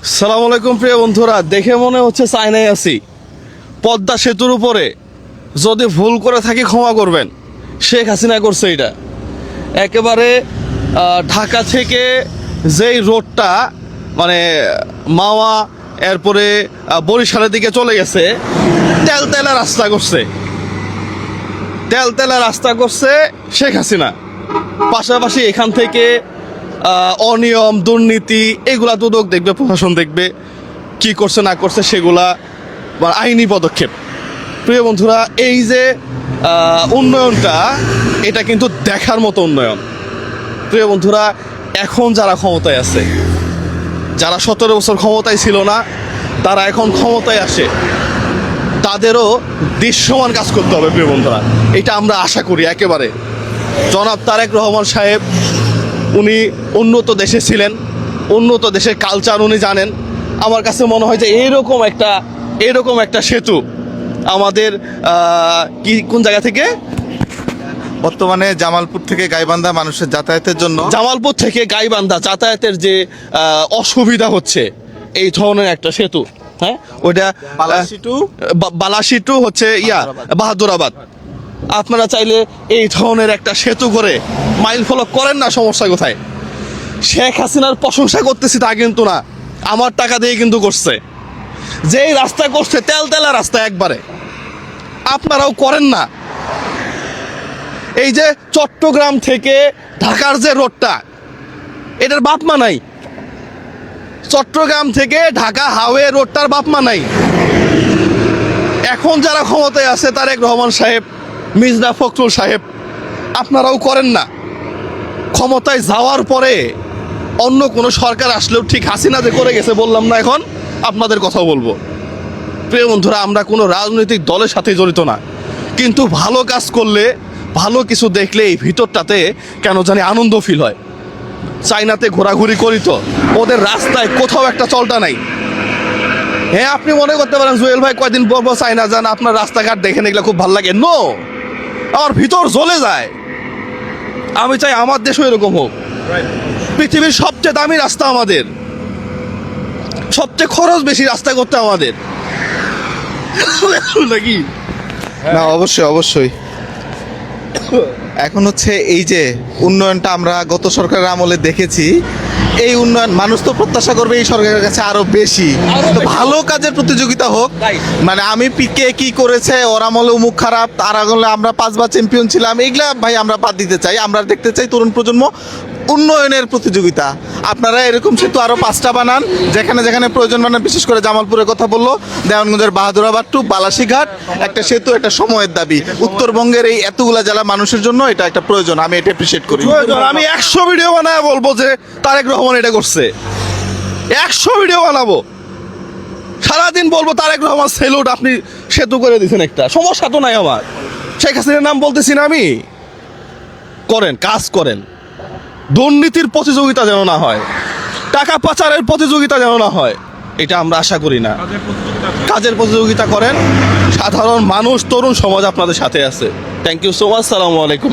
সালাম আলাইকুম প্রিয় বন্ধুরা, দেখে মনে হচ্ছে চায়নায় আছি। পদ্মা সেতুর উপরে যদি ভুল করে থাকি ক্ষমা করবেন, শেখ হাসিনা করছে এটা। একেবারে ঢাকা থেকে যেই রোডটা মানে মাওয়া এরপরে বরিশালের দিকে চলে গেছে, তেলতেলা রাস্তা করছে, তেলতেলা রাস্তা করছে শেখ হাসিনা। পাশাপাশি এখান থেকে অনিয়ম দুর্নীতি এগুলা দুদক দেখবে, প্রশাসন দেখবে, কি করছে না করছে সেগুলা আইনি পদক্ষেপ। প্রিয় বন্ধুরা, এই যে উন্নয়নটা, এটা কিন্তু দেখার মতো উন্নয়ন। প্রিয় বন্ধুরা, এখন যারা ক্ষমতায় আছে, যারা 17 বছর ক্ষমতায় ছিল না, তারা এখন ক্ষমতায় আসে, তাদেরও দৃশ্যমান কাজ করতে হবে। প্রিয় বন্ধুরা, এটা আমরা আশা করি। একেবারে জনাব তারেক রহমান সাহেব, উনি উন্নত দেশে ছিলেন, উন্নত দেশের কালচার উনি জানেন। আমার কাছে মনে হয় যে এরকম একটা সেতু আমাদের কোন জায়গা থেকে, বর্তমানে জামালপুর থেকে গাইবান্ধা মানুষের যাতায়াতের জন্য, জামালপুর থেকে গাইবান্ধা যাতায়াতের যে অসুবিধা হচ্ছে, এই ধরনের একটা সেতু। হ্যাঁ, ওইটা বালাসিটু হচ্ছে বাহাদুরাবাদ। আপনারা চাইলে এই ধরনের একটা সেতু করে মাইল ফলক করেন না, সমস্যা কোথায়? শেখ হাসিনার প্রশংসা করতেছি তা কিন্তু না, আমার টাকা দিয়ে কিন্তু করছে। যেই রাস্তা করছে তেলতেলা রাস্তা, একবারে আপনারাও করেন না। এই যে চট্টগ্রাম থেকে ঢাকার যে রোডটা, এটার বাপমা নাই। চট্টগ্রাম থেকে ঢাকা হাইওয়ে রোডটার বাপমা নাই। এখন যারা ক্ষমতায় আছে, তারেক রহমান সাহেব, মির্জা ফখরুল সাহেব, আপনারাও করেন না। ক্ষমতায় যাওয়ার পরে অন্য কোনো সরকার আসলেও ঠিক হাসিনা যে করে গেছে বললাম না, এখন আপনাদের কথা বলবো। প্রিয় বন্ধুরা, আমরা কোনো রাজনৈতিক দলের সাথে জড়িত না, কিন্তু ভালো কাজ করলে, ভালো কিছু দেখলে এই ভিতরটাতে কেন জানি আনন্দ ফিল হয়। চায়নাতে ঘোরাঘুরি করি তো, ওদের রাস্তায় কোথাও একটা চলটা নাই। হ্যাঁ, আপনি মনে করতে পারেন জুয়েল ভাই কয়দিন পর পর চায়না যান, আপনার রাস্তাঘাট দেখেন, এগুলো খুব ভালো লাগে। নো, আমার ভিতর জ্বলে যায়। আমি চাই আমার দেশও এরকম হোক। পৃথিবীর সবচেয়ে দামি রাস্তা আমাদের, সবচেয়ে খরচ বেশি রাস্তা করতে আমাদের, নাকি? না, অবশ্যই অবশ্যই। এখন হচ্ছে এই যে উন্নয়নটা আমরা গত সরকারের আমলে দেখেছি, এই উন্নয়ন মানুষ তো প্রত্যাশা করবে এই সরকারের কাছে আরো বেশি। তো ভালো কাজের প্রতিযোগিতা হোক। মানে আমি পিকে কি করেছে, ওর আমলে মুখ খারাপ, তার আমলে আমরা 5 বার চ্যাম্পিয়ন ছিলাম, এগুলা ভাই আমরা বাদ দিতে চাই। আমরা দেখতে চাই তরুণ প্রজন্ম উন্নয়নের প্রতিযোগিতা। আপনারা এরকম সেতু আরো 5টা বানান, যেখানে যেখানে প্রয়োজন বানান। বিশেষ করে জামালপুরের কথা বললো, দেওয়ানগঞ্জের বাহাদুরাবাদ টু বালাসীঘাট একটা সেতু, একটা সময়ের দাবি। উত্তরবঙ্গের এই এতগুলা জেলা মানুষের জন্য এটা একটা প্রয়োজন। আমি এটা অ্যাপ্রিশিয়েট করি। আমি 100 ভিডিও বানায় বলবো যে তারেক রহমান এটা করছে। 100 ভিডিও বানাবো, সারাদিন বলবো তারেক রহমান সেলুট, আপনি সেতু করে দিচ্ছেন একটা। সমস্যা তো নাই আমার, শেখ হাসিনার নাম বলতেছি না আমি। করেন, কাজ করেন। দুর্নীতির প্রতিযোগিতা যেন না হয়, টাকা পাচারের প্রতিযোগিতা যেন না হয়, এটা আমরা আশা করি না। কাজের প্রতিযোগিতা করেন। সাধারণ মানুষ, তরুণ সমাজ আপনাদের সাথে আছে। Thank you so much. সালামু আলাইকুম।